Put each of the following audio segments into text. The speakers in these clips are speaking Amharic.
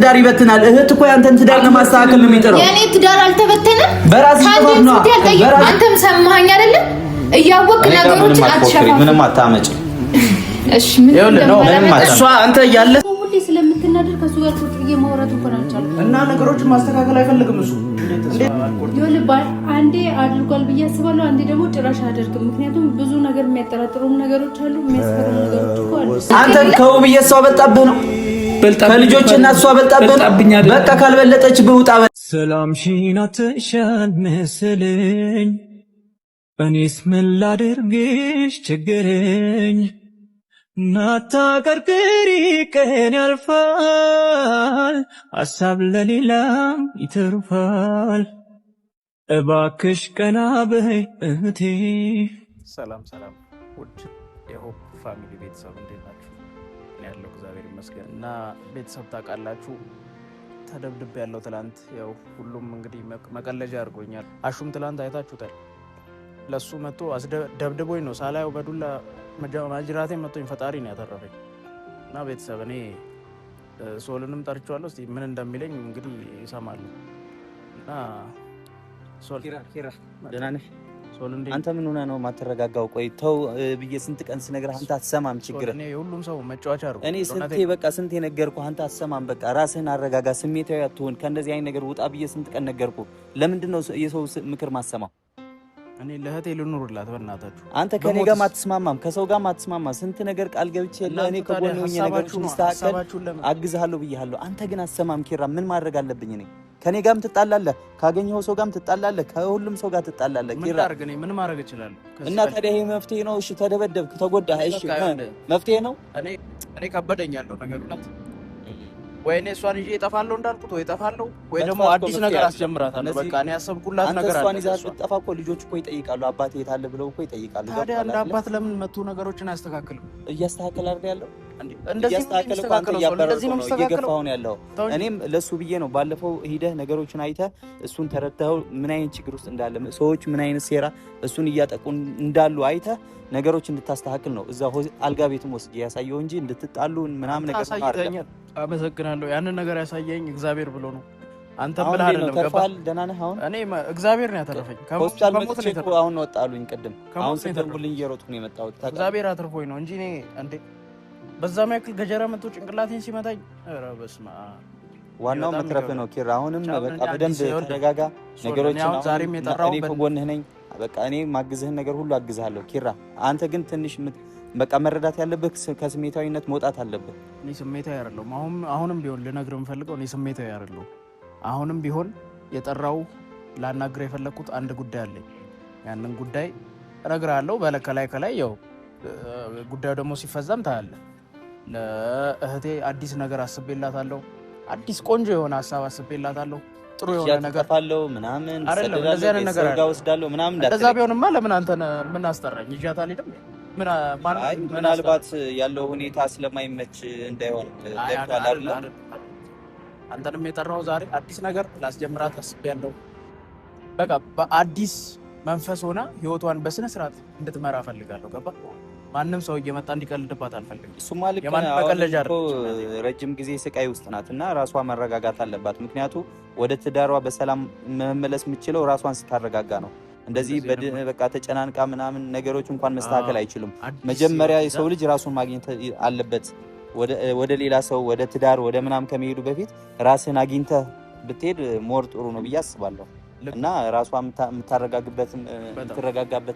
ትዳር ይበትናል። እህት እኮ ያንተን ትዳር ለማስተካከል ነው የሚጥረው። የኔ ትዳር አልተበተነም። በራስ ጥፋት ነው። አንተም ሰማኸኝ አይደለ? እያወቅ ነገሮችን አትሸፋፍ። ምንም አታመጭ። እሺ ምን ነው እሷ አንተ ያለ ሁሌ ስለምትናደር ከሱ ጋር ቁጭ ብዬ ማውራት እንኳን አልቻልኩም። እና ነገሮችን ማስተካከል አይፈልግም እሱ። ይኸውልህ አንዴ አድርጓል ብዬ አስባለሁ፣ አንዴ ደግሞ ጭራሽ አያደርግም። ምክንያቱም ብዙ ነገር የሚያጠራጥሩም ነገሮች አሉ፣ የሚያስፈሩ ነገሮች እኮ አሉ። አንተ ከውብዬ እሷ በልጣብህ ነው፣ ከልጆችና እሷ በልጣብህ ነው። በቃ ካልበለጠች ብውጣ ሰላም ሺናትሻል መሰለኝ እኔስ ምን ላድርግሽ ችግረኝ ናታቀርቅሪ ቀን ያልፋል ሐሳብ ለሌላም ይተርፋል እባክሽ ቀና በይ እህቴ። ሰላም ውድ የሆፕ ፋሚሊ ቤተሰብ እንዴት ናችሁ? እኔ ያለው እግዚአብሔር ይመስገን። እና ቤተሰብ ታውቃላችሁ ተደብድብ ያለው ትላንት ያው ሁሉም እንግዲህ መቀለጃ አድርጎኛል። አሹም ትላንት አይታችሁታል። ለሱ መጥቶ ደብድቦኝ ነው ሳላየው በዱላ ማጅራቴ መጥቶኝ ፈጣሪ ነው ያተረፈኝ። እና ቤተሰብ እኔ ሶልንም ጠርቼዋለሁ። እስቲ ምን እንደሚለኝ እንግዲህ ይሰማሉ። እና ሶል ኪራ ደህና ነህ? ሶል እንዴ አንተ ምን ሆነህ ነው ማተረጋጋው? ቆይ ተው ብዬ ስንት ቀን ስነግርህ አንተ አትሰማም። ችግር እኔ ሁሉም ሰው መጫወቻ አድርጎ እኔ ስንቴ ነገርኩህ አንተ አትሰማም። በቃ ራስህን አረጋጋ፣ ስሜታዊ አትሁን፣ ከእንደዚህ አይነት ነገር ውጣ ብዬ ስንት ቀን ነገርኩህ። ለምንድን ነው የሰው ምክር ማሰማው? እኔ ለህቴ ልኑርላት በእናታችሁ። አንተ ከኔ ጋር ማትስማማም፣ ከሰው ጋር ማትስማማም። ስንት ነገር ቃል ገብቼ እኔ ከጎን ሆኜ ነገሮችን ሊስተካከል አግዝሃለሁ ብያለሁ። አንተ ግን አትሰማም። ኪራ ምን ማድረግ አለብኝ እኔ? ከኔ ጋርም ትጣላለህ፣ ካገኘኸው ሰው ጋርም ትጣላለህ፣ ከሁሉም ሰው ጋር ትጣላለህ። ኪራ ምን ማድረግ እችላለሁ? እና ታዲያ ይሄ መፍትሄ ነው? እሺ ተደበደብክ፣ ተጎዳህ፣ እሺ መፍትሄ ነው? እኔ ከበደኛለሁ ነገሩላት። ወይኔ እሷን ይዤ እጠፋለሁ እንዳልኩት ወይ እጠፋለሁ ወይ ደግሞ አዲስ ነገር አስጀምራታለሁ። በቃ እኔ ያሰብኩላት ነገር አለ። እሷን ይዘህ ብትጠፋ እኮ ልጆች እኮ ይጠይቃሉ፣ አባቴ የት አለ ብለው እኮ ይጠይቃሉ። ታዲያ እንደ አባት ለምን መቶ ነገሮችን አያስተካክልም? እያስተካከለ አይደል ያለው? እንደዚህ ነው እየገፋሁ ነው ያለው። እኔም ለሱ ብዬ ነው ባለፈው ሂደህ ነገሮችን አይተህ እሱን ተረድተኸው ምን አይነት ችግር ውስጥ እንዳለ ሰዎች ምን አይነት ሴራ እሱን እያጠቁ እንዳሉ አይተህ ነገሮች እንድታስተካክል ነው እዛ አልጋ ቤትም ወስጄ ያሳየው እንጂ እንድትጣሉ ምናምን ነገር አይደለም። አመሰግናለሁ። ያንን ነገር ያሳየኝ እግዚአብሔር ብሎ ነው። አንተ ብለህ አይደለም። ገባህ? ደህና ነህ አሁን? እኔ እግዚአብሔር ነው ያተረፈኝ። ከሆስፒታል መጥቼ እኮ አሁን ወጣሉኝ። ቅድም አሁን ስትደውልልኝ እየሮጥኩ ነው የመጣሁት። እግዚአብሔር አትርፎኝ ነው እንጂ እኔ እንዴ በዛም ያክል ገጀራ መጥቶ ጭንቅላቴን ሲመታኝ፣ ኧረ በስመ አብ። ዋናው መትረፍ ነው ኪራ። አሁንም በቃ በደንብ ተረጋጋ። ነገሮችን ዛሬም የጠራው እኔ ከጎንህ ነኝ። በቃ እኔ ማግዝህን ነገር ሁሉ አግዝሃለሁ ኪራ። አንተ ግን ትንሽ በቃ መረዳት ያለብህ ከስሜታዊነት መውጣት አለብህ። እኔ ስሜታዊ አይደለሁም። አሁንም ቢሆን ልነግርህ የምፈልገው እኔ ስሜታዊ አይደለሁም። አሁንም ቢሆን የጠራው ላናግርህ የፈለኩት አንድ ጉዳይ አለኝ። ያንን ጉዳይ እነግርሃለሁ ከላይ ያው ጉዳዩ ደግሞ ሲፈጸም ታያለህ። ለእህቴ አዲስ ነገር አስቤላታለሁ። አዲስ ቆንጆ የሆነ ሀሳብ አስቤላታለሁ። ጥሩ የሆነ ነገር አለው ምናምን ሰደዳለሁ ወስዳለሁ ምናምን እንደዛ ቢሆንማ ለምን አንተን ምን አስጠራኝ? ይዣት አልሄድም። ምናልባት ያለው ሁኔታ ስለማይመች እንዳይሆን ደክቷል አይደል? አንተንም የጠራው ዛሬ አዲስ ነገር ላስጀምራት አስቤያለሁ። በቃ በአዲስ መንፈስ ሆና ህይወቷን በስነ ስርዓት እንድትመራ ፈልጋለሁ። ገባ? ማንም ሰው እየመጣ እንዲቀልድባት አልፈልግም። እሱማ ልክ ነው። ረጅም ጊዜ ስቃይ ውስጥ ናት እና ራሷ መረጋጋት አለባት። ምክንያቱም ወደ ትዳሯ በሰላም መመለስ የምትችለው ራሷን ስታረጋጋ ነው። እንደዚህ በቃ ተጨናንቃ ምናምን ነገሮች እንኳን መስተካከል አይችሉም። መጀመሪያ የሰው ልጅ ራሱን ማግኘት አለበት። ወደ ሌላ ሰው ወደ ትዳር ወደ ምናምን ከመሄዱ በፊት ራስን አግኝተህ ብትሄድ ሞር ጥሩ ነው ብዬ አስባለሁ። እና ራሷ የምትረጋጋበት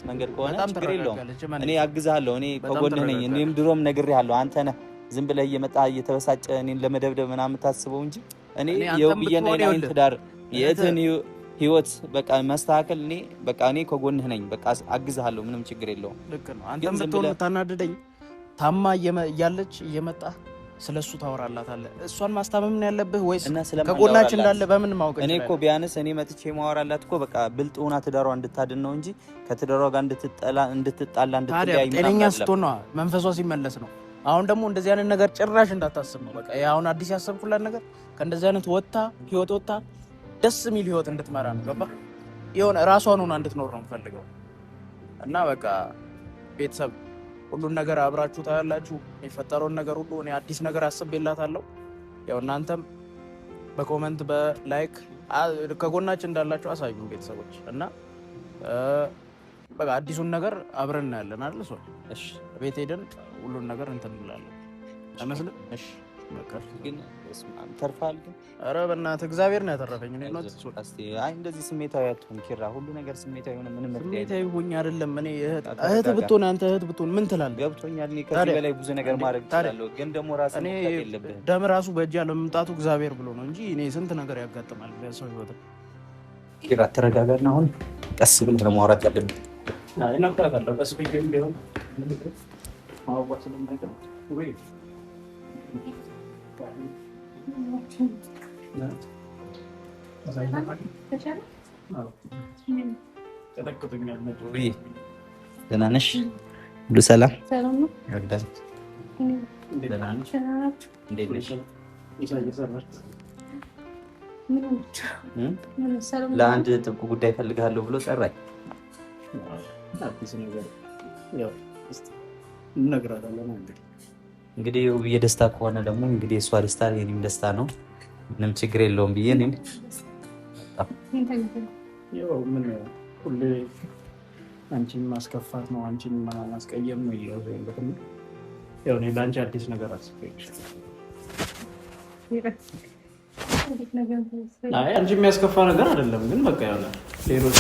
መንገድ ከሆነ ችግር የለውም። እኔ አግዝሃለሁ፣ እኔ ከጎንህ ነኝ። እኔም ድሮም ነግሬሃለሁ። አንተ ነህ ዝም ብለህ እየመጣ እየተበሳጨ እኔን ለመደብደብ ምናምን የምታስበው እንጂ እኔ የውብዬና የናይን ትዳር የእህትህን ህይወት በቃ መስተካከል እኔ ከጎንህ ነኝ። በቃ አግዝሃለሁ፣ ምንም ችግር የለውም። ልክ ነው። አንተም ብትሆን የምታናድደኝ ታማ እያለች እየመጣህ ስለሱ ታወራላታለህ። እሷን ማስታመም ነው ያለብህ ወይስ ከጎናችን እንዳለ በምን ማወቅ? እኔ እኮ ቢያንስ እኔ መጥቼ ማወራላት እኮ በቃ ብልጥ ሆና ትዳሯ እንድታድን ነው እንጂ ከትዳሯ ጋር እንድትጣላ እንድትለያይ ጤነኛ ስትሆን ነው መንፈሷ ሲመለስ ነው። አሁን ደግሞ እንደዚህ አይነት ነገር ጭራሽ እንዳታስብ ነው። በቃ አሁን አዲስ ያሰብኩላት ነገር ከእንደዚህ አይነት ህይወት ወጥታ ደስ የሚል ህይወት እንድትመራ ነው። ገባ? የሆነ ራሷን ሆና እንድትኖር ነው የምፈልገው። እና በቃ ቤተሰብ ሁሉን ነገር አብራችሁ ታያላችሁ። የሚፈጠረውን ነገር ሁሉ እኔ አዲስ ነገር አስቤላታለሁ። ያው እናንተም በኮመንት በላይክ ከጎናችን እንዳላችሁ አሳዩን ቤተሰቦች እና በቃ አዲሱን ነገር አብረን እናያለን አይደል? እሺ ቤት ሄደን ሁሉን ነገር እንትን እንላለን አይመስልም? እሺ በቃ ግን ተርፋል። ኧረ በእናትህ እግዚአብሔር ነው ያተረፈኝ። እኔ ነው አይ እንደዚህ ስሜታዊ አትሁን ኪራ። ሁሉ ነገር ስሜታዊ ሆነ ምንም ስሜታዊ ሆኜ አይደለም። እኔ እህት ብትሆን አንተ እህት ብትሆን ምን ትላለህ? ገብቶኛል። እኔ ከዚህ በላይ ብዙ ነገር ማድረግ እችላለሁ፣ ግን ደግሞ ራስህ መፍታት የለብህም። ደም ራሱ በእጅ ያለው መምጣቱ እግዚአብሔር ብሎ ነው እንጂ እኔ ስንት ነገር ያጋጥማል በሰው ህይወት። ኪራ ተረጋጋና አሁን ቀስ ብለህ ነው ማውራት ያለብህ። አይ እናውቃለሁ። ቀስ ብዬም ቢሆን ማውራት ስለማይቀር ወይ ደህና ነሽ? ሁሉ ሰላም? ለአንድ ጥብቅ ጉዳይ እፈልግሃለሁ ብሎ ጠራኝ። እንግዲህ የደስታ ከሆነ ደግሞ እንግዲህ የእሷ ደስታ የኔም ደስታ ነው። ምንም ችግር የለውም ብዬ እኔም ምን ሁሌ አንቺን ማስከፋት ነው አንቺን ማስቀየም ነው ይለውም። ያው እኔ ለአንቺ አዲስ ነገር አስፈቅሽ አንቺ የሚያስከፋ ነገር አይደለም፣ ግን በቃ ያው ሌሎች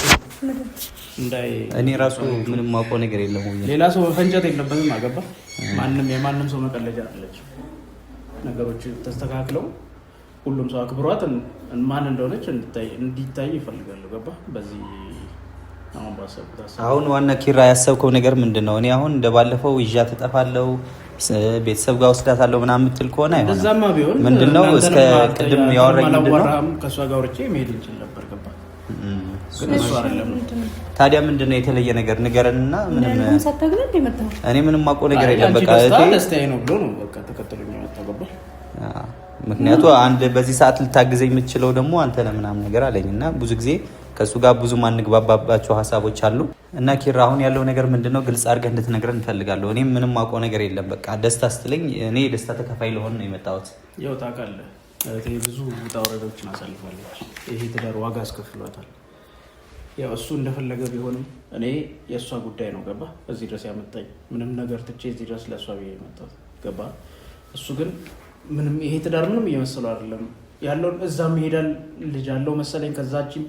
እንዳይ እኔ ራሱ ምንም ማውቀው ነገር የለም። ሌላ ሰው ፈንጨት የለበትም። አገባ ማንም የማንም ሰው መቀለጃ አለች። ነገሮች ተስተካክለው ሁሉም ሰው አክብሯት ማን እንደሆነች እንዲታይ ይፈልጋሉ። ገባ በዚህ አሁን ዋና ኪራ ያሰብከው ነገር ምንድን ነው? እኔ አሁን እንደባለፈው ይዣት እጠፋለሁ ቤተሰብ ጋር ወስዳታለሁ ምናምን የምትል ከሆነ አይሆንም። ምንድነው እስከ ቅድም ያወራኝ ምንድነው ከእሷ ጋር ወርቼ መሄድ እንችል ነበር። ገባ ታዲያ ምንድነው የተለየ ነገር ንገረንና እኔ ምንም ማውቀው ነገር የለም። በቃ ደስታዬ ነው ብሎ ነው በቃ ተከትሎኝ የመጣው። ገባ ምክንያቱ አንድ በዚህ ሰዓት ልታግዘኝ የምትችለው ደግሞ አንተ ነህ ምናምን ነገር አለኝ እና ብዙ ጊዜ ከእሱ ጋር ብዙ ማንግባባባቸው ሀሳቦች አሉ እና ኪራ አሁን ያለው ነገር ምንድነው ግልጽ አድርገህ እንድትነግረን እንፈልጋለሁ። እኔም ምንም ማውቀው ነገር የለም። በቃ ደስታ ስትለኝ እኔ ደስታ ተከፋይ ለሆን ነው የመጣሁት። ያው ታውቃለህ እህቴ ብዙ ውጣ ውረዶችን አሳልፋለች። ይሄ ትዳር ዋጋ አስከፍሏታል። ያው እሱ እንደፈለገ ቢሆንም እኔ የእሷ ጉዳይ ነው። ገባ እዚህ ድረስ ያመጣኝ ምንም ነገር ትቼ እዚህ ድረስ ለእሷ ብዬ የመጣሁት። ገባ እሱ ግን ምንም ይሄ ትዳር ምንም እየመሰለው አይደለም ያለውን እዛም ይሄዳል ልጅ አለው መሰለኝ ከዛችም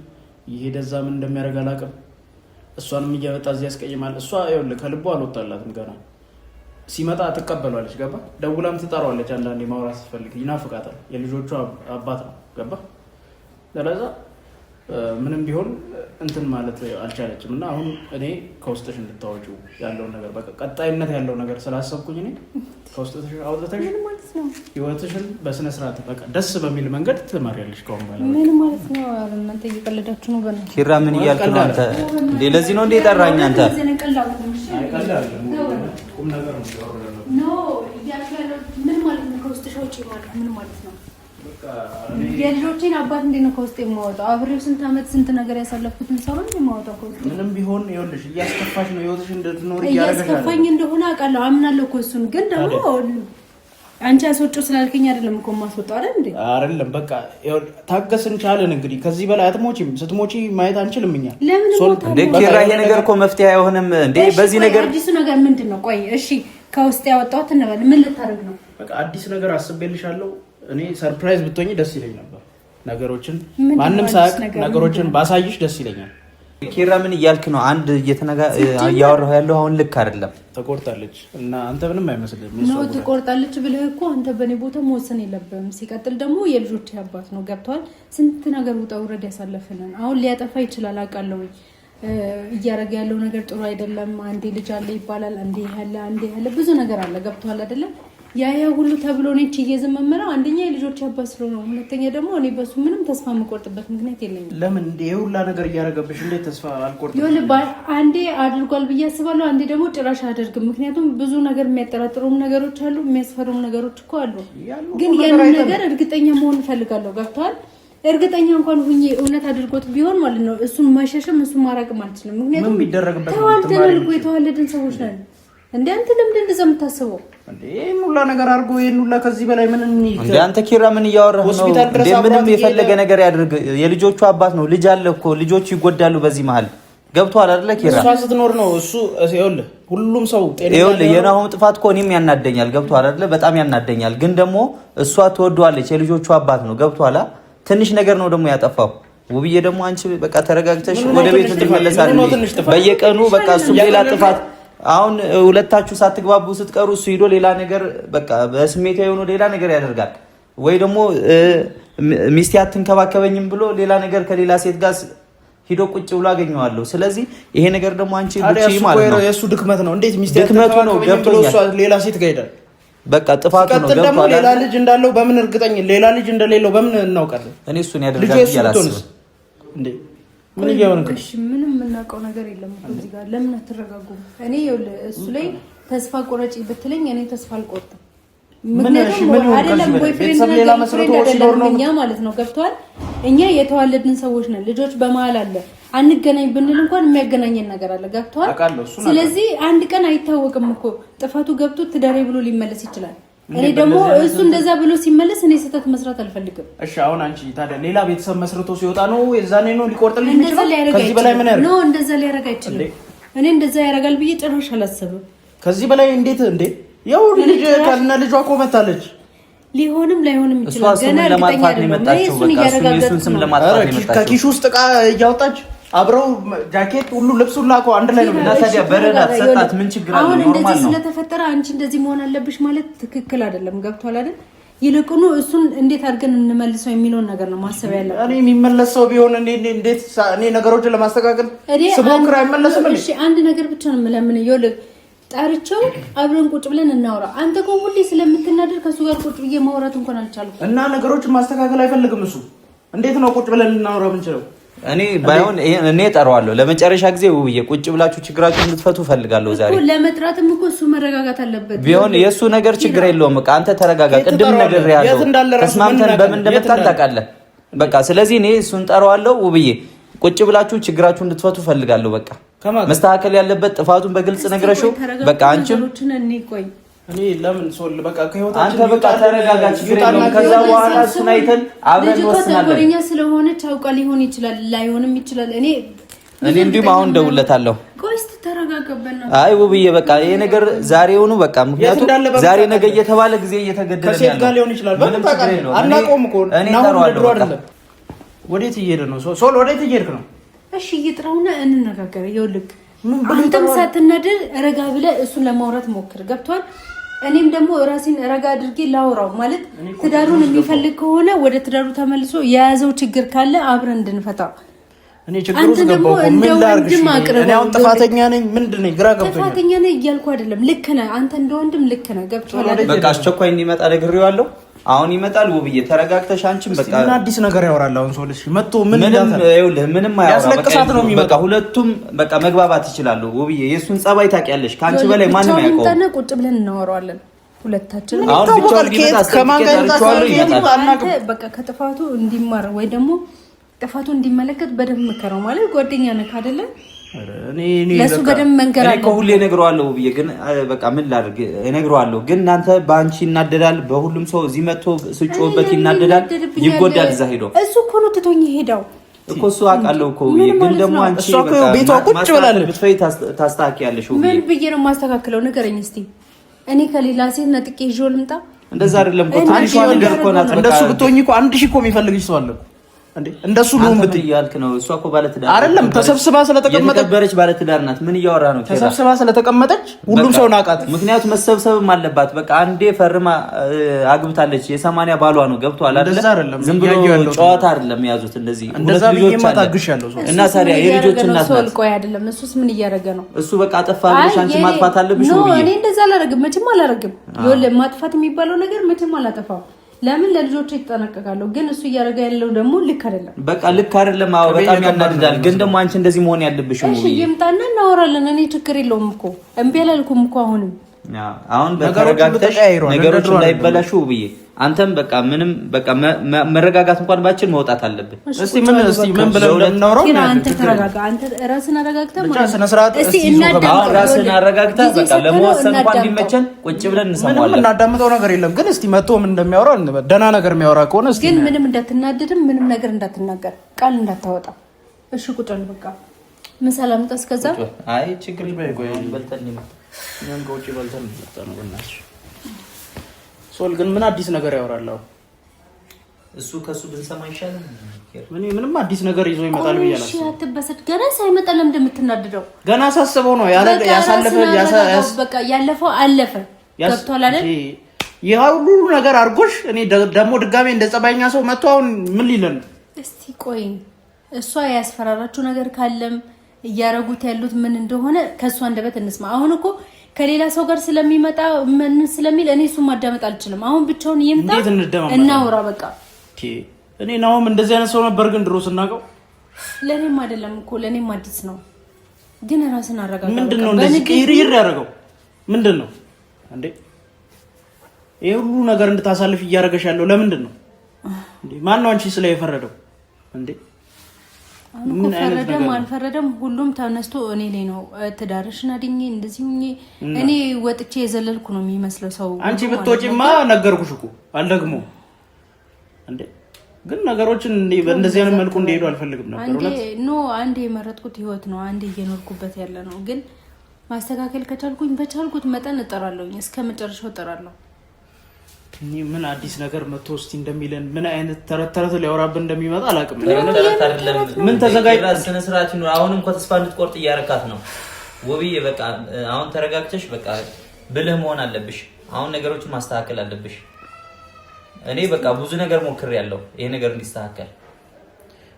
ይሄደ እዛ ምን እንደሚያደርግ አላውቅም። እሷንም እያመጣ እዚህ ያስቀይማል። እሷ ይኸውልህ ከልቧ አልወጣላትም። ገና ሲመጣ ትቀበሏለች። ገባ ደውላም ትጠራዋለች። አንዳንዴ ማውራት ስትፈልግ ይናፍቃታል። የልጆቿ አባት ነው። ገባ ስለዛ ምንም ቢሆን እንትን ማለት አልቻለችም። እና አሁን እኔ ከውስጥሽ እንድታወጪው ያለውን ነገር በቃ ቀጣይነት ያለው ነገር ስላሰብኩኝ እኔ ከውስጥሽ አውጥተሽ ህይወትሽን በስነ ስርዓት በቃ ደስ በሚል መንገድ ትመሪያለሽ። ከሆነ በኋላ ምን ማለት ነው? እናንተ እየቀለዳችሁ ነው። በእናትህ ኪራ ምን እያልክ ነው አንተ? እንዴ ለዚህ ነው እንዴ ጠራኝ አንተ? ቁም ነገር ነው እያልኩ ምን ማለት ነው? ከውስጥሽ አውጪ ማለት ምን ማለት ነው? የልጆቼን አባት እንዴት ነው ከውስጥ የማወጣው? አብሬው ስንት አመት ስንት ነገር ያሳለፍኩትን ሰው ነው የማወጣው ከውስጥ። ምንም ቢሆን ይኸውልሽ እያስከፋሽ ነው ህይወትሽ እንድትኖር እያስከፋኝ እንደሆነ አውቃለሁ፣ አምናለሁ እኮ እሱን። ግን ደግሞ አንቺ አስወጪው ስላልከኝ አይደለም እኮ የማስወጣው አይደል እንዴ? አይደለም በቃ ታገስን ቻለን። እንግዲህ ከዚህ በላይ አትሞቺም። ስትሞቺ ማየት አንችልም እኛ። ለምን እንዴ ኪራ ይሄ ነገር እኮ መፍትሄ አይሆንም እንዴ? በዚህ ነገር አዲሱ ነገር ምንድን ነው? ቆይ እሺ ከውስጥ ያወጣሁት እንበል ምን ልታደርግ ነው? በቃ አዲስ ነገር አስቤልሻለሁ። እኔ ሰርፕራይዝ ብትሆኚ ደስ ይለኝ ነበር። ነገሮችን ማንም ሳያውቅ ነገሮችን ባሳይሽ ደስ ይለኛል። ኪራ ምን እያልክ ነው? አንድ እያወራሁ ያለው አሁን ልክ አይደለም። ተቆርጣለች እና አንተ ምንም አይመስልም ነው ተቆርጣለች ብለህ እኮ አንተ በኔ ቦታ መወሰን የለብህም። ሲቀጥል ደግሞ የልጆች አባት ነው። ገብቷል። ስንት ነገር ውጣ ውረድ ያሳለፍንን። አሁን ሊያጠፋ ይችላል አውቃለሁ። እያደረገ ያለው ነገር ጥሩ አይደለም። አንዴ ልጅ አለ ይባላል፣ አንዴ ያለ ብዙ ነገር አለ። ገብቷል አይደለም? ያ ሁሉ ተብሎ ነው እቺ እየዘመመረው። አንደኛ የልጆች አባት ስለሆነ፣ ሁለተኛ ደግሞ እኔ በሱ ምንም ተስፋ የምቆርጥበት ምክንያት የለኝም። ለምን እንደ ሁላ ነገር እያደረገብሽ እንዴት ተስፋ አልቆርጥም? ይኸውልህ አንዴ አድርጓል ብዬ አስባለሁ፣ አንዴ ደግሞ ጭራሽ አያደርግም። ምክንያቱም ብዙ ነገር የሚያጠራጥሩም ነገሮች አሉ፣ የሚያስፈሩም ነገሮች እኮ አሉ። ግን ያንን ነገር እርግጠኛ መሆን እፈልጋለሁ። ገብቷል? እርግጠኛ እንኳን ሁኜ እውነት አድርጎት ቢሆን ማለት ነው እሱን ማሸሽም እሱን ማራቅም አልችልም። ምክንያቱም ተዋልደናል እኮ የተዋለድን ሰዎች ነን እንዴ አንተ ለምን እንደዛ የምታስበው እንዴ? ይሄን ሁላ ነገር አድርጎ ይሄን ሁላ ከዚህ በላይ ምን እንዴ? አንተ ኪራ ምን እያወራህ ነው? እንዴ ምንም የፈለገ ነገር ያድርግ። የልጆቹ አባት ነው። ልጅ አለ እኮ ልጆቹ ይጎዳሉ በዚህ መሀል ገብቷል አይደለ? ኪራ እሷ ስትኖር ነው እሱ ይኸውልህ፣ ሁሉም ሰው ጤነኛ ይኸውልህ፣ የናሆም ጥፋት እኮ እኔም ያናደኛል። ገብቷል አይደለ? በጣም ያናደኛል። ግን ደግሞ እሷ ትወደዋለች። የልጆቹ አባት ነው። ገብቷል። ትንሽ ነገር ነው ደግሞ ያጠፋው። ውብዬ ደግሞ አንቺ በቃ ተረጋግተሽ ወደ ቤት ትመለሳለሽ። በየቀኑ በቃ እሱ ሌላ ጥፋት አሁን ሁለታችሁ ሳትግባቡ ስትቀሩ እሱ ሄዶ ሌላ ነገር በቃ በስሜታዊ ሆኖ ሌላ ነገር ያደርጋል። ወይ ደግሞ ሚስቴ አትንከባከበኝም ብሎ ሌላ ነገር ከሌላ ሴት ጋር ሂዶ ቁጭ ብሎ አገኘዋለሁ። ስለዚህ ይሄ ነገር ደግሞ አንቺ ብቻ ማለት ነው የሱ ድክመት ነው። እንዴት ሚስቴ አትንከባከበኝም ብሎ እሱ ሌላ ሴት ጋር ሄዳል? በቃ ጥፋቱ ነው። ደግሞ ሌላ ልጅ እንዳለው በምን እርግጠኛ ሌላ ልጅ እንደሌለው በምን እናውቃለን? እኔ እሱን ያደርጋል ያላስብ እንዴ ምን እያወራን? እሺ ምንም የምናውቀው ነገር የለም እዚህ ጋር። ለምን አትረጋጉም? እኔ እሱ ላይ ተስፋ ቆረጪ ብትለኝ እኔ ተስፋ አልቆርጥም። ምክንያቱም አይደለም ቦይፍሬንድ ነው እኛ ማለት ነው። ገብቷል። እኛ የተዋለድን ሰዎች ነን። ልጆች በመሀል አለ። አንገናኝ ብንል እንኳን የሚያገናኘን ነገር አለ። ገብቷል። ስለዚህ አንድ ቀን አይታወቅም እኮ ጥፋቱ ገብቶ ትዳሬ ብሎ ሊመለስ ይችላል። እኔ ደግሞ እሱ እንደዛ ብሎ ሲመለስ እኔ ስህተት መስራት አልፈልግም። እሺ አሁን አንቺ ታዲያ ሌላ ቤተሰብ መስርቶ ሲወጣ ነው የዛኔ ነው ሊቆርጥልኝ ይችላል? ከዚህ በላይ ምን ያደርግ ነው? እንደዛ ሊያደርግ አይችልም። እኔ እንደዛ ያደርጋል ብዬ ጭራሽ አላሰብም። ከዚህ በላይ እንዴት እንዴ? ያው ልጅ ከነ ልጇ እኮ መታለች። ሊሆንም ላይሆንም ይችላል። ገና ለማጥፋት ነው የመጣችው። በቃ እሱን ስም ለማጥፋት ነው የመጣችው። ከኪሱ ውስጥ ዕቃ እያወጣች አብረው ጃኬት ሁሉ ልብስ ሁሉ አቆ አንድ ላይ ነው። እና ታዲያ በረዳት ሰጣት ምን ችግር አለ? አሁን ኖርማል እንደዚህ ነው። ስለተፈጠረ አንቺ እንደዚህ መሆን አለብሽ ማለት ትክክል አይደለም። ገብቷል አይደል? ይልቁኑ እሱን እንዴት አድርገን እንመልሰው የሚለውን ነገር ነው ማሰብ ያለብን። እኔ የሚመለሰው ቢሆን እንዴት እኔ ነገሮችን ለማስተካከል ስሞክር አይመለስም። እሺ አንድ ነገር ብቻ ነው የምለምን። ይኸውልህ ጣርቸው አብረን ቁጭ ብለን እናውራ። አንተ እኮ ሁሌ ስለምትናደር ከሱ ጋር ቁጭ ብዬ ማውራት እንኳን አልቻልኩም። እና ነገሮችን ማስተካከል አይፈልግም እሱ። እንዴት ነው ቁጭ ብለን እናውራ የምንችለው? እኔ ባይሆን እኔ እጠራዋለሁ ለመጨረሻ ጊዜ ውብዬ ቁጭ ብላችሁ ችግራችሁን እንድትፈቱ ፈልጋለሁ። ዛሬ እኮ ለመጥራትም እኮ እሱ መረጋጋት አለበት። ቢሆን የሱ ነገር ችግር የለውም። በቃ አንተ ተረጋጋ። ቅድም ነገር ያለው ተስማምተን በምን እንደመጣን ታውቃለህ። በቃ ስለዚህ እኔ እሱን እጠራዋለሁ። ውብዬ ቁጭ ብላችሁ ችግራችሁን እንድትፈቱ ፈልጋለሁ። በቃ መስተካከል ያለበት ጥፋቱን በግልጽ ነግረሽው በቃ አንቺም እኔ ለምን ሶል በቃ ከህይወታችን አንተ በቃ ተረጋጋ። ችግር የለውም። ከዛ በኋላ እሱን አይተን አብረን እንወስናለን። ወደኛ ስለሆነ ታውቃ ሊሆን ይችላል ላይሆንም ይችላል። እኔ እንዲሁም አሁን ደውለታለሁ። ቆይ እስቲ ተረጋጋበና። አይ ውብዬ በቃ ይሄ ነገር ዛሬውኑ በቃ ምክንያቱም ዛሬ ነገ እየተባለ ጊዜ እየተገደለ ነው። ከሴት ጋር ሊሆን ይችላል። በቃ አናውቀውም እኮ እኔ እጠራዋለሁ። ወዴት እየሄደ ነው? ሶል ወዴት እየሄድክ ነው? እሺ እየጥራውና እንነጋገር። ይኸውልህ አንተም ሳትናደድ ረጋ ብለህ እሱን ለማውራት ሞክር። ገብቷል። እኔም ደግሞ ራሴን ረጋ አድርጌ ላውራው ማለት ትዳሩን የሚፈልግ ከሆነ ወደ ትዳሩ ተመልሶ የያዘው ችግር ካለ አብረን እንድንፈታ። እኔ ችግሩ ውስጥ ገባሁ እኮ ምን ላድርግሽ? እኔ አሁን ጥፋተኛ ነኝ ምንድን ነኝ? ግራ ገብቶኛል። ጥፋተኛ ነኝ እያልኩ አይደለም። ልክ ነህ አንተ እንደ ወንድም ልክ ነህ። ገብቶሃል። በቃ አስቸኳይ እንዲመጣ ነግሬዋለሁ። አሁን ይመጣል። ውብዬ ተረጋግተሽ አንቺም በቃ ምን አዲስ ነገር ያወራል አሁን? ሰው ልጅ መጥቶ ምን ምንም ያስለቅሳት ነው የሚመጣው። በቃ ሁለቱም በቃ መግባባት ይችላሉ። ውብዬ የእሱን ጸባይ ታውቂያለሽ። ከአንቺ በላይ ማንም ያውቀው። ቁጭ ብለን እናወራዋለን ሁለታችን። አሁን ብቻውን ሊመጣ በቃ ከጥፋቱ እንዲማር ወይ ደግሞ ጥፋቱ እንዲመለከት በደንብ መከረው ማለት ጓደኛ ነህ አይደለ? ለሱ በደንብ መንገር አለ። እኔ ሁሌ እነግረዋለሁ ብዬ ግን በቃ ምን ላድርግ እነግረዋለሁ። ግን እናንተ በአንቺ ይናደዳል፣ በሁሉም ሰው እዚህ መጥቶ ስጮህበት ይናደዳል፣ ይጎዳል። እዛ ሄዶ እሱ እኮ ነው ትቶኝ ሄዳው እኮ እሱ አውቃለሁ እኮ ግን ደግሞ አንቺ በቃ ቤቷ ቁጭ ብላለች። ብትፈይ ታስተካክያለሽ። ምን ብዬ ነው የማስተካክለው? ንገረኝ እስቲ። እኔ ከሌላ ሴት ነጥቄ ይዤው ልምጣ? እንደዛ አይደለም እኮ ትንሽ ነገር እኮ ናት። እንደሱ ብትሆኚ እኮ 1000 እኮ የሚፈልግሽ ሰው አለ እንዴ? እንደሱ ነው ብትይ ያልክ ነው። እሷ እኮ ባለትዳር አይደለም፣ ተሰብስባ ስለተቀመጠች ባለትዳር ናት። ምን እያወራ ነው? ተሰብስባ ስለተቀመጠች ሁሉም ሰው ናቃት። ምክንያቱም መሰብሰብም አለባት። በቃ አንዴ ፈርማ አግብታለች። የ80 ባሏ ነው። ገብቷል አይደል? ዝም ብሎ ጨዋታ አይደለም የያዙት። እንደዚህ ሁለት ልጆች አሉ እና ታዲያ የልጆች እናት ናት። ቆይ አይደለም፣ እሱስ ምን እያደረገ ነው? እሱ በቃ አጠፋ ብለሽ አንቺ ማጥፋት አለብሽ ነው? እኔ እንደዛ አላደርግም፣ መቼም አላደርግም። ይኸውልህ ማጥፋት የሚባለው ነገር መቼም አላጠፋም። ለምን ለልጆች ይጠነቀቃለሁ። ግን እሱ እያደረገ ያለው ደግሞ ልክ አይደለም። በቃ ልክ አይደለም። አዎ በጣም ያናድዳል። ግን ደግሞ አንቺ እንደዚህ መሆን ያለብሽ ነው። እሺ ይምጣና እናወራለን። እኔ ችግር የለውም እኮ እምቢ አላልኩም እኮ። አሁንም አሁን በተረጋግተሽ ነገሮች እንዳይበላሹ ብዬ አንተም በቃ ምንም በቃ መረጋጋት እንኳን ባችን መውጣት አለብን። እስቲ ምን ብለን እንደምናወራው አንተ ተረጋጋ። አንተ ራስን አረጋግተህ ማለት ስነ ስርዓት እስቲ ራስን አረጋግተህ በቃ ለመወሰን እንኳን እንዲመቸን ቁጭ ብለን እንሰማዋለን። ምንም እናዳምጠው ነገር የለም። ግን እስቲ መጥቶ ምን እንደሚያወራ ደህና ነገር የሚያወራ ከሆነ እስቲ ግን ምንም እንዳትናደድም ምንም ነገር እንዳትናገር ቃል እንዳታወጣ እሺ። ቁጭ በል በቃ ምን ሰላም ተስከዛ አይ ችግር የለም በልተን ምን ጎጪ በልተን ነው በእናትሽ። ሶል ግን ምን አዲስ ነገር ያወራለው? እሱ ከሱ ብንሰማ ይሻላል። ምንም አዲስ ነገር ይዞ ይመጣል ብዬ አላስብም። እሺ አትበሰት። ገና ሳይመጣ ለምን እንደምትናደደው? ገና ሳስበው ነው በቃ ያለፈው አለፈ። ገብቷል አይደል? ይሄ ሁሉ ነገር አድርጎሽ እኔ ደግሞ ድጋሜ እንደ ጸባይኛ ሰው መጥቶ አሁን ምን ሊለን? እስቲ ቆይ እሷ ያስፈራራችሁ ነገር ካለም እያረጉት ያሉት ምን እንደሆነ ከሷ አንደበት እንስማ። አሁን እኮ ከሌላ ሰው ጋር ስለሚመጣ ምን ስለሚል እኔ እሱ ማዳመጥ አልችልም። አሁን ብቻውን ይምጣ እናውራ በቃ። እኔ ናውም እንደዚህ አይነት ሰው ነበር ግን ድሮ ስናቀው። ለኔም አይደለም እኮ ለኔም አዲስ ነው። ግን ራስን አረጋጋ። ምንድነው እንደዚህ ቅይር ያደረገው? ምንድነው እንዴ? ይሄ ሁሉ ነገር እንድታሳልፍ እያደረገሽ ያለው ለምንድን ነው እንዴ? ማን ነው አንቺ ስለ የፈረደው እንዴ? አሁን ፈረደም አልፈረደም ሁሉም ተነስቶ እኔ ላይ ነው ትዳርሽና አድኜ እንደዚህ ሁኜ እኔ ወጥቼ የዘለልኩ ነው የሚመስለው ሰው። አንቺ ብትወጪማ ነገርኩሽ እኮ አልደግሞ እንዴ። ግን ነገሮችን በእንደዚህ አይነት መልኩ እንዲሄዱ አልፈልግም ነበር። አንዴ የመረጥኩት ህይወት ነው፣ አንዴ እየኖርኩበት ያለ ነው። ግን ማስተካከል ከቻልኩኝ በቻልኩት መጠን እጠራለሁኝ፣ እስከ መጨረሻው እጠራለሁ። ምን አዲስ ነገር መጥቶ እስቲ እንደሚለን ምን አይነት ተረት ሊያወራብን እንደሚመጣ አላውቅም። ምን ተዘጋጅ ስነ ስርዓት ይኖር። አሁን እንኳን ተስፋ እንድትቆርጥ እያረካት ነው ውብዬ። በቃ አሁን ተረጋግተሽ በቃ ብልህ መሆን አለብሽ። አሁን ነገሮችን ማስተካከል አለብሽ። እኔ በቃ ብዙ ነገር ሞክሬያለሁ ይሄ ነገር እንዲስተካከል።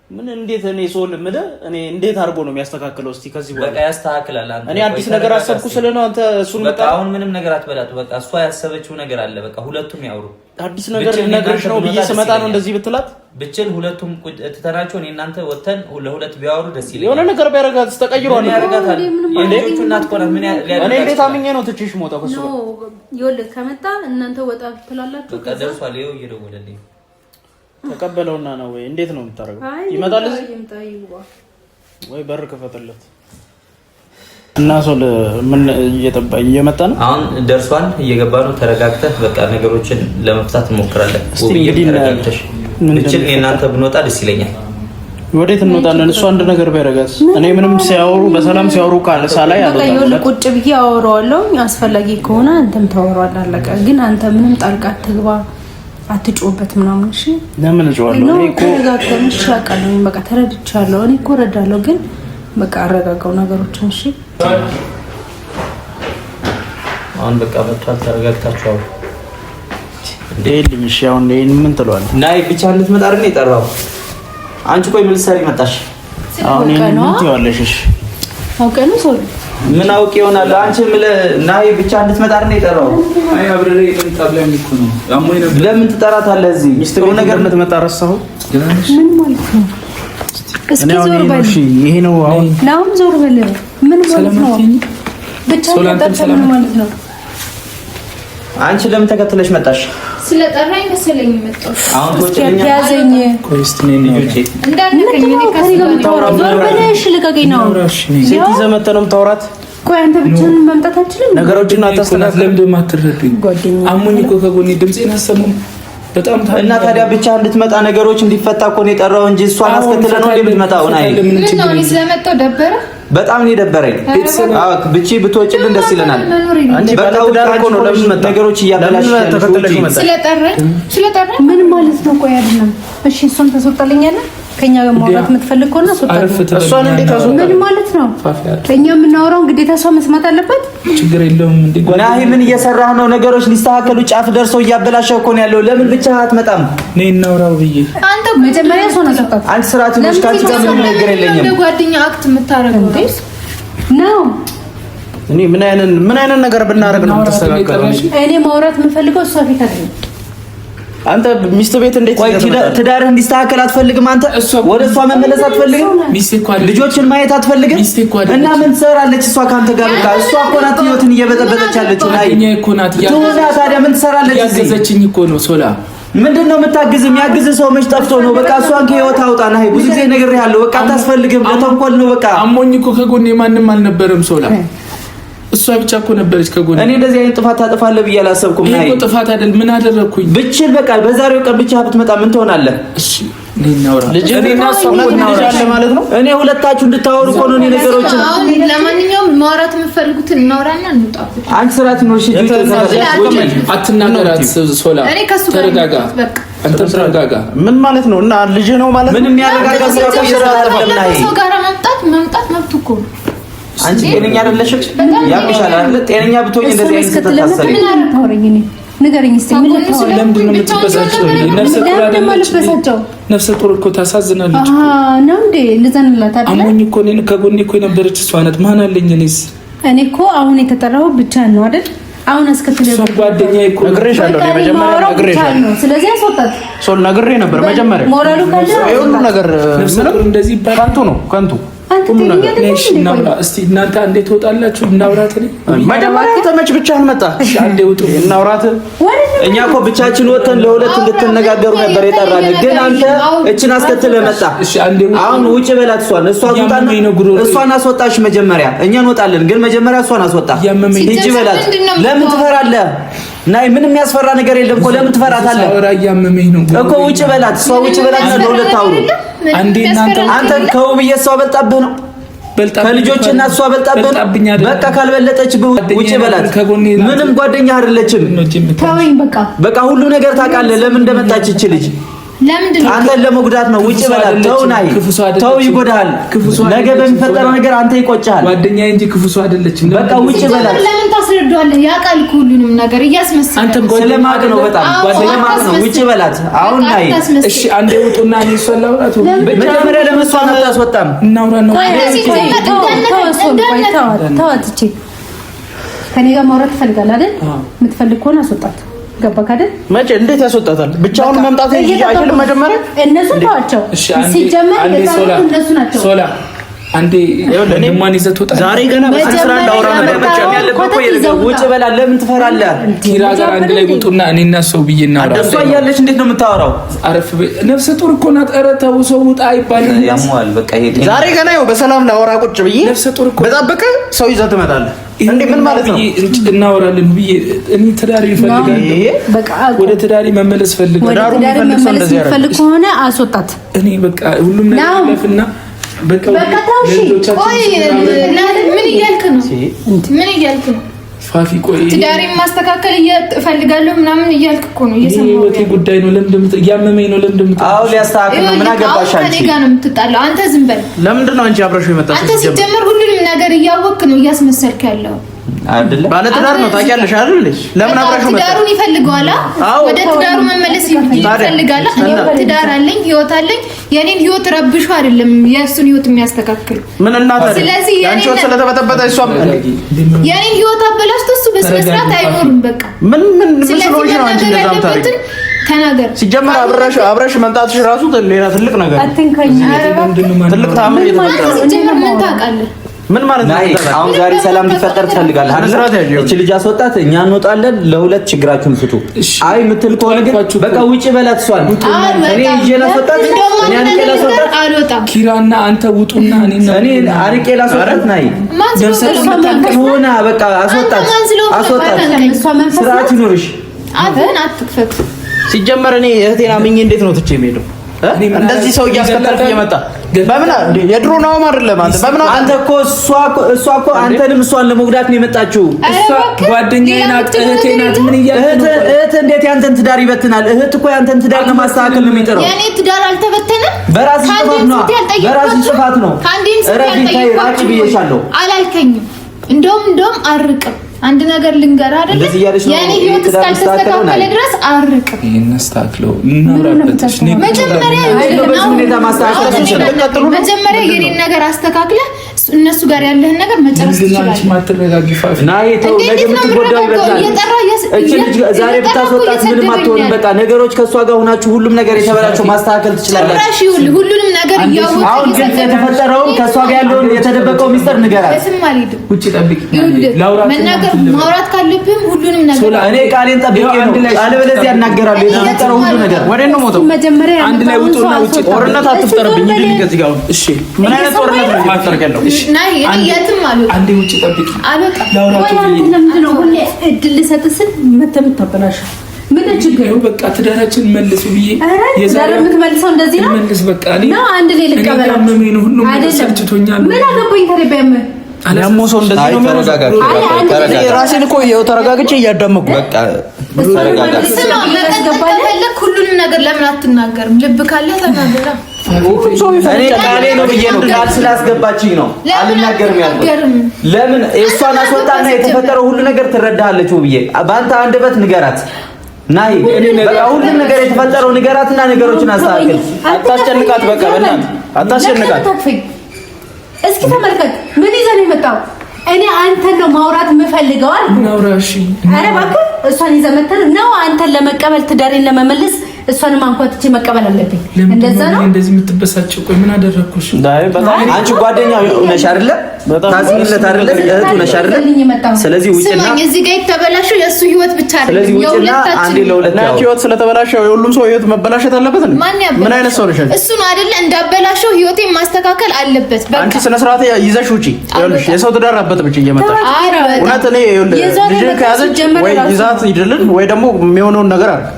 ምን እንዴት እኔ ሶል ምደ እኔ እንዴት አድርጎ ነው የሚያስተካክለው? እስቲ ከዚህ በኋላ በቃ ያስተካክላል። አንተ እኔ አዲስ ነገር አሰብኩ ስለነው አንተ እሱን በቃ አሁን ምንም ነገር አትበላቱ። በቃ እሷ ያሰበችው ነገር አለ። በቃ ሁለቱም ያውሩ። አዲስ ነገር ነገርሽ ነው ብዬ ስመጣ ነው እንደዚህ ብትላት ብቻን ሁለቱም እትተናቸው እኔ እናንተ ወተን ለሁለት ቢያወሩ ደስ ይለኛል። የሆነ ነገር ቢያረጋት ተቀይሯል። ያረጋታል። የልጆቹ እናት ኮና ምን እኔ እንዴት አምኜ ነው ትችሽ ሞታው ከሱ ነው ይወልድ ከመጣ እናንተ ወጣ ትላላችሁ። በቃ ደርሷል። ይኸው እየደወለልኝ ተቀበለውና ነው ወይ እንዴት ነው የምታረጋው? ይመጣል ወይ በር ከፈተለት እና ሶል ምን እየመጣ ነው? አሁን ደርሷል፣ እየገባ ነው። ተረጋግተህ በቃ ነገሮችን ለመፍታት እንሞክራለን። ብቻን እናንተ ብንወጣ ደስ ይለኛል። ወዴት እንወጣለን? እሱ አንድ ነገር ቢያረጋት እኔ ምንም ሲያወሩ በሰላም ሲያወሩ ካለሳ ላይ አለው ቁጭ ብዬ አወራዋለሁ። አስፈላጊ ከሆነ አንተም ታወራለህ። አለቀ። ግን አንተ ምንም ጣልቃ አትግባ፣ አትጮህበት ምናምን። እሺ ለምን እጮሃለሁ? እኔ እኮ ተረጋግተሽ አውቃለሁ። በቃ ተረድቻለሁ። እኔ እኮ እረዳለሁ። ግን በቃ አረጋጋው ነገሮችን። እሺ አሁን በቃ መጥቷል። ተረጋግታችሁ አውሩ። እንዴልኝ እሺ አሁን ምን ትለዋለህ? ናይ ብቻ እንድትመጣ አይደል የጠራው? አንቺ ቆይ ምን ልትሰሪ መጣሽ? አሁን ምን ትይዋለሽ? እሺ አውቀህ ነው ሰው ምን አውቄ ይሆናል። አንቺ ናይ ብቻ እንድትመጣ አይደል የጠራው? አይ አብረሬ እንጣብላኝ እኮ ነው አሞኝ ነው። ለምን ትጠራታለህ? እዚህ ሚስትሩ ነገር እንድትመጣ ረሳሁ። ምን ማለት ነው? እስኪ ዞር በል። እሺ ይሄ ነው አሁን ናም ዞር በል። ምን ማለት ነው? ብቻ ምን ማለት ነው? አንቺ ለምን ተከትለሽ መጣሽ? ስለጠራኝ መሰለኝ መጣሁ። አሁን ወጭኛ ያዘኝ ቆይስ ነኝ ልጆቼ እንዳንከኝ እኔ ዞር በል። እሺ ልቀቀኝ ነው። ሴት ይዘህ መጥተህ ነው የምታወራት? ቆይ አንተ ብቻህን መምጣት አትችልም? ነገሮችን አታስተካክል። ለምን ማትረዱኝ? አሞኝ እኮ ከጎኔ ድምጼን አሰሙም በጣም እና ታዲያ ብቻ እንድትመጣ ነገሮች እንዲፈታ እኮ ነው የጠራው እንጂ እሷን አስከትለ ነው እንደምትመጣው ነው። አይ ምን ነው ስለመጣው ደበረ? በጣም ነው የደበረኝ። አዎ ብቻ ብትወጪልን ደስ ይለናል። አንቺ ባለትዳር እኮ ነው ለምን መጣ? ነገሮች እያበላሽሽ ስለጠራኝ ምን ማለት ነው? ቆይ አይደለም። እሺ እሷን ታስወጣልኛለህ? ከኛ ጋር ማውራት የምትፈልግ ከሆነ እሷን እንዴት ታስወጣ? ምን ማለት ነው? እኛ የምናወራውን ግዴታ እሷ መስማት አለበት? ችግር የለውም እንዴ ናሂ ምን እየሰራህ ነው? ነገሮች ሊስተካከሉ ጫፍ ደርሰው እያበላሸው እኮ ነው ያለው። ለምን ብቻ አትመጣም? ነይ እናውራው ብዬ አንተ መጀመሪያ እሷን አስወጣት። አንቺ ስርዓት ነሽ። ካንቺ ጋር ምንም ነገር የለኝም። እንደ ጓደኛ አክት የምታረገው ነው። እኔ ምን አይነት ነገር ብናረግ ነው ተስተካከለው? እኔ ማውራት የምፈልገው እሷ ፊት አይደለም። አንተ ሚስት ቤት እንዴት ትዳርህ እንዲስተካከል አትፈልግም? አንተ ወደ እሷ መመለስ አትፈልግም? ልጆችን ማየት አትፈልግም? እና ምን ትሰራለች እሷ ካንተ ጋር? በቃ እሷ እኮ ናት ህይወትን እየበጠበጠች ያለችው። ናይ ታዲያ ምን ትሰራለች? ያገዘችኝ እኮ ነው ሶላ። ምንድነው የምታግዝ? የሚያግዝ ሰው መች ጠፍቶ ነው? በቃ እሷን ከህይወት አውጣ። ናይ ብዙ ጊዜ ነግሬሃለሁ። በቃ አታስፈልግም። በተንኮል ነው በቃ። አሞኝ እኮ ከጎኔ ማንም አልነበረም ሶላ። እሷ ብቻ እኮ ነበረች ከጎኔ። እኔ እንደዚህ አይነት ጥፋት ታጠፋለህ ብዬ አላሰብኩም። ናይ ይሄ ጥፋት አይደል? ምን አደረኩኝ? ብቻ በቃ በዛሬው ቀን ብቻ ብትመጣ ምን ትሆናለህ? እሺ ነውራ እኔና እሷ እናወራለን ማለት ነው። እኔ ሁለታችሁ እንድታወሩ እኮ ነው ነገሮችን። ለማንኛውም ማውራት የምትፈልጉትን እናወራና እንውጣ። አንቺ ስራት ነው። እሺ አትናገራት ሶላ። ተረጋጋ። አንተ ተረጋጋ። ምን ማለት ነው? እና ልጅ ነው ማለት ምን የሚያረጋጋ ሰው ጋር መምጣት መብቱ እኮ ነው። አንቺ ጤነኛ አይደለሽም። ያምሻል አይደል? ጤነኛ ብትሆኚ እንደዚህ አይነት ተታሰሪ ንገረኝ እስቲ ምን ልትሆን? ለምንድን ነው የምትበሳጨው? ነፍሰ ጡር እኮ ታሳዝናለች። ነው እንዴ? ልዘንላት አይደል? አሞኝ እኮ እኔን ከጎኔ እኮ የነበረች እሷ ናት። ማን አለኝ እኔስ? እኔ እኮ አሁን የተጠራው ብቻ ነው አይደል? አሁን እስከተለ እሷ ጓደኛዬ እኮ ነግሬሻለሁ። መጀመሪያ ነግሬሻለሁ። ስለዚህ አስወጣት። ሶል ነግሬ ነበር መጀመሪያ። ሞራሉ ካለ ሁሉ ነገር ምንም እንደዚህ ይባላል። ከንቱ ነው ከንቱ። እስቲ እናንተ እንዴት ትወጣላችሁ? እናውራት። መጀመሪያ ተመች ብቻህን መጣ። አንዴ ውጡ እናውራት። እኛ እኮ ብቻችን ወተን ለሁለት እንድትነጋገሩ ነበር የጠራን፣ ግን አንተ እችን አስከትለህ መጣ። አሁን ውጭ በላት። እሷን አስወጣሽ መጀመሪያ። እኛ እንወጣለን፣ ግን መጀመሪያ እሷን አስወጣ። ሂጂ በላት። ለምን ትፈራለህ? ናይ ምንም የሚያስፈራ ነገር የለም እኮ። ለምን ትፈራታለህ? እያመመኝ ነው እኮ ውጭ በላት። እሷ ውጭ በላት ነው ለሁለት አውሩ። አንተ ከውብዬ እሷ በልጣብህ ነው። ከልጆችና እሷ በልጣብህ ነው። በቃ ካልበለጠች ውጭ በላት። ምንም ጓደኛ አይደለችም። ተወኝ በቃ ሁሉ ነገር ታውቃለህ። ለምን እንደመጣች እቺ ልጅ አንተን ለመጉዳት ነው። ውጭ በላት። ተው ናይ ተው፣ ይጎዳል። ነገ በሚፈጠረው ነገር አንተ ይቆጫል። ጓደኛዬ እንጂ ክፉ ሰው አይደለችም። በቃ ውጭ በላት። ለምን ታስረዳዋለህ? ያውቃል ሁሉንም ነገር እያስመሰለ። አንተ ስለማቅ ነው፣ በጣም ስለማቅ ነው። ውጭ በላት። አሁን ናይ እሺ፣ አንዴ ውጡና እኔ ሰላውራቱ መጀመሪያ ለመስዋዕት አታስወጣም። እናውራ ነው። ተዋት። ከኔ ጋር ማውራት ትፈልጋለህ አይደል? የምትፈልግ ከሆነ አስወጣት። ገባክ አይደል? መቼ እንዴት ያስወጣታል? ብቻውን መምጣት አይችልም። መጀመሪያ እነሱ ተዋቸው። ሲጀመር እነሱ ናቸው። ሶላ አንዴ ለማን ይዘት ወጣ። ዛሬ ገና በስራ እንዳወራ ነበር። መቼም ያለበት ውጭ በላ። ለምን ትፈራለህ? ኪራ ጋር አንድ ላይ ውጡና እኔና ሰው ብዬ እናወራ። እሷ እያለች እንዴት ነው የምታወራው? አረፍ ነፍሰ ጡር እኮ ናት። ኧረ ተው ሰው ውጣ አይባልም። ያሟል። በቃ ይሄ ዛሬ ገና ይኸው በሰላም ላወራ ቁጭ ብዬ ነፍሰ ጡር እኮ በጣበቀ ሰው ይዘህ ትመጣለህ እንዴ? ምን ማለት ነው? እናወራለን ብዬ እኔ ትዳር ይፈልጋል። በቃ ወደ ትዳሪ መመለስ ፈልጋለሁ። ወደ ትዳሪ መመለስ ይፈልግ ከሆነ አስወጣት። እኔ በቃ ሁሉም ነገር ለፍና በቃ ታውሺ። ቆይ ምን እያልክ ነው? ምን እያልክ ነው? ፋፊ ቆይ ትዳሬን ማስተካከል እፈልጋለሁ ምናምን እያልክ እኮ ነው። እየሰማሁ ነው። ጉዳይ ነው። ለምን እያመመኝ ነው። ለምን አዎ ሊያስተካክል ነው። ምን አገባሽ አንቺ? ከኔ ጋር ነው የምትጣለው። አንተ ዝም በል። ለምንድን ነው አንቺ አብረሽው የመጣሽው? አንተ ሲጀመር ሁሉንም ነገር እያወቅህ ነው እያስመሰልክ ያለው አይደለ? ባለ ትዳር ነው ታውቂያለሽ አይደል? ለምን አብረሽው መጣሽ? ትዳሩን ይፈልገዋል። ወደ ትዳሩ መመለስ ይፈልጋል። እኔ ትዳር አለኝ፣ ህይወት አለኝ። የኔን ህይወት ረብሹ አይደለም የእሱን ህይወት የሚያስተካክል ምን እናት አይደል? ስለዚህ ያንቺ ህይወት ስለተበጠበጠ እሷ የኔን ህይወት አበላሽቶ እሱ በስነ ስርዓት አይኖርም። በቃ ምን ስለሆነሽ ነው አንቺ እንደዛ የምታደርጊው? ተናገር። ሲጀመር አብረሽ መምጣትሽ ራሱ ሌላ ትልቅ ነገር አትንካኝ። ትልቅ ታምር ነው። ሲጀመር ምን ታውቃለህ? ምን ማለት ነው? አሁን ዛሬ ሰላም ሊፈጠር ትፈልጋለህ አይደል? እቺ ልጅ አስወጣት፣ እኛ እንወጣለን። ለሁለት ችግራችሁን ፍቱ። አይ የምትል ከሆነ ግን በቃ ውጪ በላት። እሷን እኔ ይዤ ላስወጣት፣ እኔ አንቄ ላስወጣት። አልወጣም። ኪራና አንተ ውጡና እኔ አንቄ ላስወጣት። ናይ ሆና በቃ አስወጣት፣ አስወጣት። ስርዓት ይኖርሽ። አፍህን አትክፈት። ሲጀመር እኔ እህቴን አምኜ እንዴት ነው ትቼ የምሄደው? እንደዚህ ሰው እያስከተልክ እየመጣ በምን የድሮ ነው አይደለም? አንተ በምን አንተ እኮ እሷ እኮ አንተንም እሷን ለመጉዳት ነው የመጣችው። እሷ ጓደኛዬ ናት፣ እህቴ ናት። ምን እህት እንዴት ያንተን ትዳር ይበትናል? እህት እኮ ያንተን ትዳር ለማስተካከል ነው የሚጠራው። የኔ ትዳር አልተበተነም። በራስህ ጥፋት ነው። ራቂ ብዬሻለሁ። አላልከኝም። እንደውም አርቅም። አንድ ነገር ልንገርህ አይደል? የኔ ህይወት እስካልተስተካከለ ድረስ አርቅም። እናስተካክለው፣ እናውራበትሽ። መጀመሪያ የኔን ነገር አስተካክለህ እሷ እነሱ ጋር ያለህን ነገር መጨረስ ትችላለህ። ናይ ተው ነገም ትጎዳው ይበዛል። እቺ ልጅ ዛሬ ብታስወጣት ምንም አትሆንም። በቃ ነገሮች ከሷ ጋር ሆናችሁ ሁሉም ነገር የተበላቸው ማስተካከል ትችላላችሁ። ጭራሽ ሁሉንም ነገር ያወቀ አሁን ግን የተፈጠረውን ከሷ ጋር ያለውን የተደበቀው ሚስጥር ንገራት። እሱም አልሄድም። ውጪ ጠብቂ። መናገር ማውራት ካለብህም ሁሉንም ነገር እኔ ቃሌን ጠብቄ ነው። አለበለዚያ ያናገራሉ። የተፈጠረው ሁሉ ነገር ወዴት ነው ሞተው? መጀመሪያ አንድ ላይ ውጡና ውጪ። ጦርነት አትፍጠርብኝ። ልጅ ከዚህ ጋር እሺ። ምን አይነት ጦርነት ነው ማስተርገለው? እሺ ናይ የትም አሉ። አንዴ ውጪ ጠብቂ። አበቃ ለምንድን ነው ሁሌ እድል ልሰጥስን መተምታበላሽ? ምን ችግር ነው? በቃ ትዳራችን መልሱ ብዬ የዛሬ የምትመልሰው እንደዚህ ነው። መልስ በቃ ነው አንድ ላይ ልቀበል ነው። ሁሉ ሰልችቶኛል። ምን አገባኝ ተረበያመ ያሞ ሰው እንደዚህ ነው የሚያረጋጋው። ራሴን እኮ ይኸው ተረጋግቼ እያዳመኩ በቃ ተረጋጋ። ሁሉንም ነገር ለምን አትናገርም? ልብ ካለ ተናገራ። እኔ ቃሌ ነው ብዬ ነው ቃል ስላስገባችኝ ነው አልናገርም ያልኩት። ለምን እሷን አስወጣና የተፈጠረው ሁሉ ነገር ትረዳለች ብዬ በአንተ አንደበት ንገራት። ናይ በቃ ሁሉም ነገር የተፈጠረው ንገራትና ነገሮችን አስተካክል። አታስጨንቃት። በቃ በእናትህ አታስጨንቃት። እስኪ ተመልከት ምን ይዘን የመጣው። እኔ አንተን ነው ማውራት የምፈልገው አይደል? ናውራሺ አረ እባክህ እሷን ይዘህ መተን ነው አንተን ለመቀበል ትዳሬን ለመመለስ እሷንም አንኳትቼ መቀበል አለብኝ። እንደዛ ነው እንደዚህ የምትበሳጨው? ቆይ ምን አደረኩሽ? አንቺ ጓደኛው ነሽ አይደለ? ታዝኝለት አይደለ? እህቱ ነሽ አይደለ? ስለዚህ ውጪና ስማኝ፣ እዚህ ጋር የተበላሸው የእሱ ህይወት ብቻ አይደለም፣ የሁለታችን። አንዴ ለሁለት ህይወት ስለተበላሸው የሁሉም ሰው ህይወት መበላሸት አለበት። ምን አይነት ሰው ነሽ? እሱ ነው አይደለ? እንዳበላሸው ህይወቴን ማስተካከል አለበት። በቃ አንቺ ስነ ስርዓት ይዘሽ ውጪ። ይኸውልሽ የሰው ትዳር አበጥብጭ እየመጣሽ እውነት እኔ ልጅ ከያዘች ወይ ይዛት ይድልን ወይ ደግሞ የሚሆነውን ነገር አድርግ።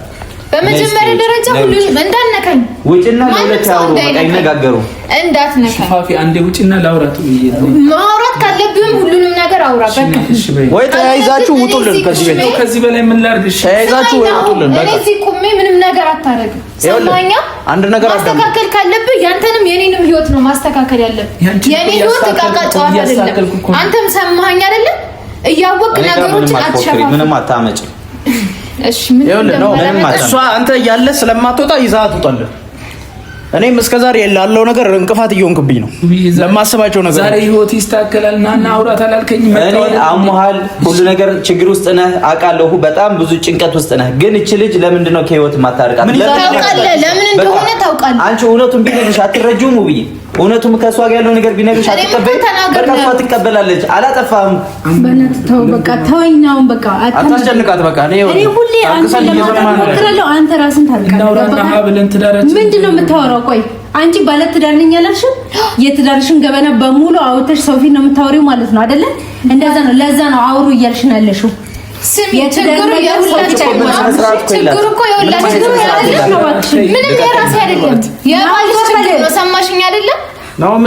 በመጀመሪያ ደረጃ ሁሉንም እንዳትነካኝ ውጪና ለሁለት ያወሩ በቃ ይነጋገሩ። እንዳትነካኝ ፋፊ አንዴ ውጪና ላውራት ብዬ ነው። ማውራት ካለብህም ሁሉንም ነገር አውራ። በቃ ወይ ተያይዛችሁ ውጡልን ከዚህ ቤት። ከዚህ በላይ ምን ላድርግሽ? ተያይዛችሁ ወይ ውጡልን። በቃ እዚህ ቁሜ ምንም ነገር አታረግም። ሰማኛ? አንድ ነገር ማስተካከል ካለብህ ያንተንም የኔንም ህይወት ነው ማስተካከል ያለብህ። የኔ ህይወት ተቃቃ ጨዋታ አይደለም። አንተም ሰማኸኝ አይደለም? እያወቅህ ነገሮችን አትሸፋፍን። ምንም አታመጭ። እሺ ምን ነው እሷ አንተ ያለ ስለማትወጣ ይዛት ውጣልን። እኔም እስከዛሬ ያለው ነገር እንቅፋት እየሆንክብኝ ነው ለማስባቸው ነገር። ዛሬ ህይወት ይስተካከላል እና አውራት አላልከኝ? እኔ አሙሃል ሁሉ ነገር ችግር ውስጥ ነህ አውቃለሁ። በጣም ብዙ ጭንቀት ውስጥ ነህ። ግን እቺ ልጅ ለምንድን ነው ከህይወት ማታርቃት? ለምን እንደሆነ ታውቃለህ። አንቺ እውነቱን ቢነግርሽ አትረጂውም ውብዬ። እውነቱም ከሷ ጋር ያለው ነገር ቢነግርሽ አትቀበል። በቃ እሷ ትቀበላለች። አላጠፋህም። በእናትህ ተው በቃ ተወኛውን በቃ አታስጨንቃት። በቃ እኔ ሁሌ አንተ ለማውራት አንተ ራስን ታርቃለህ። ምንድነው የምታወራው? ቆይ አንቺ ባለ ትዳር ነኝ ያላልሽው የትዳርሽን ገበና በሙሉ አውጥተሽ ሰው ፊት ነው የምታወሪው ማለት ነው አይደለ? እንደዛ ነው። ለዛ ነው አውሩ እያልሽ ነው ያለሽው። ስሚ ችግሩ የሁላችን ችግሩ እኮ የሁላችን ነው። ምንም የራሴ አይደለም፣ የባልሽ ችግር ነው። ሰማሽኝ አይደለ?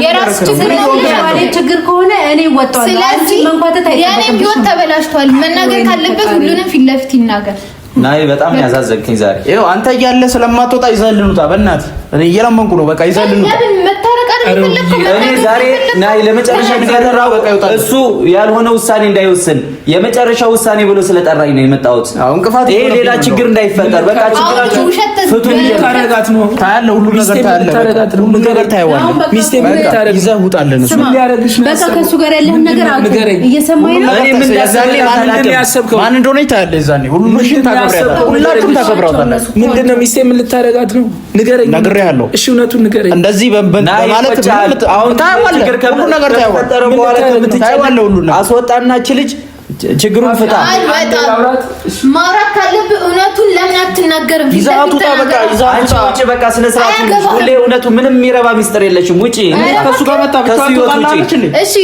የራስ ችግር ከሆነ እኔ ወጣሁ። ስለዚህ የኔም ህይወት ተበላሽቷል። መናገር ካለበት ሁሉንም ፊት ለፊት ይናገር። ናይ በጣም ያዛዘግኝ ዛሬ። ይኸው አንተ እያለ ስለማትወጣ ይዘልሉታ። በእናትህ እኔ እየለመንኩ ነው። በቃ ይዘልሉታ። ለምን መታረቅ አይደለም? እኔ ዛሬ ናይ ለመጨረሻ ጊዜ ያጠራው እሱ ያልሆነ ውሳኔ እንዳይወስን የመጨረሻ ውሳኔ ብሎ ስለጠራኝ ነው የመጣሁት። አሁን እንቅፋት ይሄ ሌላ ችግር እንዳይፈጠር በቃ ችግራችሁ ፍቱን። ታረጋት ነው ታያለህ፣ ሁሉ ነገር ታያለህ፣ ሁሉ ነገር ታያለህ። ሚስቴ በቃ ይዘህ ውጣልን። እሱ ሊያረግሽ ነው። በቃ ከሱ ጋር ያለህን ነገር እየሰማኝ ነው። እኔ ምን ማን እንደሆነ ታያለህ። ይዛኔ ሁሉም ሁላችሁም ታከብራታላችሁ። ምንድነው ሚስቴ ምን ልታረጋት ነው? ንገረኝ። ነግሬሃለሁ። እሺ እውነቱን ንገረኝ። እንደዚህ በማለት አሁን ታያለህ፣ ሁሉ ነገር ታያለህ። ሁሉ አስወጣና እቺ ልጅ ችግሩን ፍታ። ማውራት ካለብህ እውነቱን ለምን አትናገርም? ይዛቱ በቃ ይዛቱ ውጪ። በቃ ስነ ስርዓት ሁሌ እውነቱ ምንም የሚረባ ሚስጥር የለሽም። ውጪ። ከሱ ጋር መጣ እሺ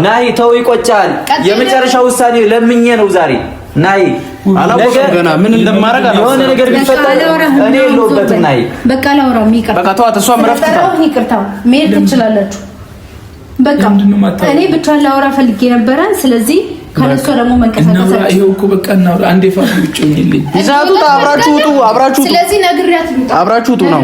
ናይ ተው፣ ይቆጫል። የመጨረሻ ውሳኔ ለምኜ ነው ዛሬ። ናይ አላወቅም ገና ምን እንደማረጋ ነው። የሆነ ነገር ቢፈጠር እኔ የለሁበትም። ናይ በቃ ላውራም ይቅርታ። በቃ ተዋት። እሷ ምረፍት ይቅርታ መሄድ ትችላላችሁ። በቃ እኔ ብቻዬን ላውራ ፈልጌ ነበረ። ስለዚህ ካለሷ ደግሞ መንቀሳቀስ ይሄው እኮ በቃ እናውራ። አንዴ ፋፍ ብቻዬን ይዛቱ አብራችሁ ውጡ፣ አብራችሁ ውጡ። ስለዚህ ነግሬያት አብራችሁ ውጡ ነው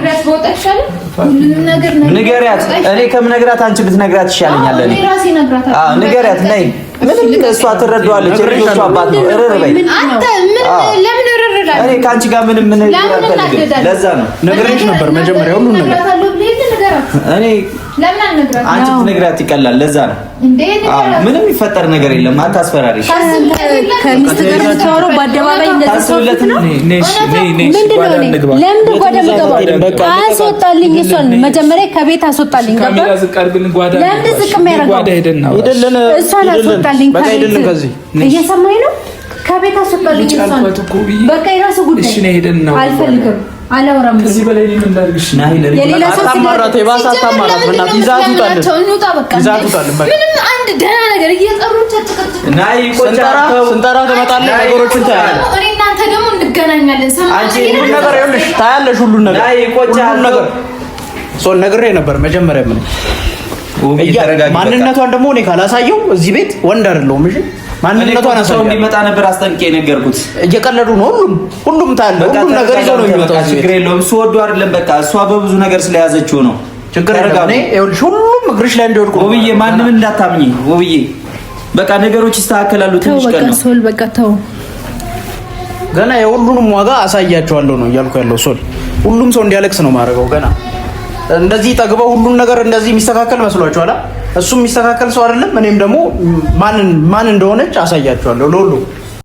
ንገሪያት። እኔ ከምነግራት አንቺ ብትነግራት ይሻለኛል። እኔ ራሴ ነግራታለሁ። ንገሪያት። ነይ ምንም እሷ ትረዳዋለች። የልጆቿ አባት ነው። እርር በይ። አንተ ምን ለምን እርር? እኔ ከአንቺ ጋር ምንም ምን ለዛ ነው ነግሬሽ ነበር መጀመሪያ ሁሉ ነገር እኔ ለምን አልነግራትም? አንቺ ትነግራት ይቀላል። ለዛ ነው ምንም የሚፈጠር ነገር የለም። አታስፈራሪ። ከሚስት ጋር የምታወራው በአደባባይ እንደተሰውለት ነው። ለምን ጓዳ የምገባው? አስወጣልኝ። እሷን መጀመሪያ ከቤት አስወጣልኝ። ገባ? ለምን ዝቅ የሚያደርገው? እሷን አስወጣልኝ። እየሰማኝ ነው። ከቤት አስወጣልኝ። እሷን በቃ የራሱ ጉዳይ። አልፈልግም። አላወራም። ከዚህ በላይ ምን እንዳርግሽ? የሌላ ሰው አታማራት። የባሰ አታማራት። በእናትህ ይዛቱታል። ምንም አንድ ደህና ነገር እየጠሩት ናይ ስንጠራ ትመጣለህ። ነገሮችን ታያለህ። እኔ እናንተ ደግሞ እንገናኛለን። አንቺ ሁሉ ነገር ይኸውልሽ ታያለሽ። ሁሉ ነገር ናይ ሁሉ ነገር ሶል ነግሬ ነበር መጀመሪያ ምን ማንነቷን ደግሞ እኔ ካላሳየው እዚህ ቤት ወንድ አይደለሁም። እሺ ማንነቷን ሰው እንዲመጣ ነበር አስጠንቄ ነገርኩት። እየቀለዱ ነው። ሁሉም ታያለህ። ሁሉም ነገር ይዞ ነው የሚመጣው። ችግር የለውም። እሱ ወዶ አይደለም። በቃ እሷ በብዙ ነገር ስለያዘችው ነው። ችግር የለም። እኔ ይኸውልሽ ሁሉም እግርሽ ላይ እንዲወድቁ ውብዬ፣ ማንንም እንዳታምኚ ውብዬ። በቃ ነገሮች ይስተካከላሉ። ትንሽ ቀን ነው። ሶል በቃ ተው። ገና የሁሉንም ዋጋ አሳያቸዋለሁ ነው እያልኩ ያለው ሶል። ሁሉም ሰው እንዲያለቅስ ነው ማድረገው። ገና እንደዚህ ጠግበው ሁሉም ነገር እንደዚህ የሚስተካከል መስሏችኋል? እሱም የሚስተካከል ሰው አይደለም። እኔም ደግሞ ማን እንደሆነች አሳያቸዋለሁ ለሁሉ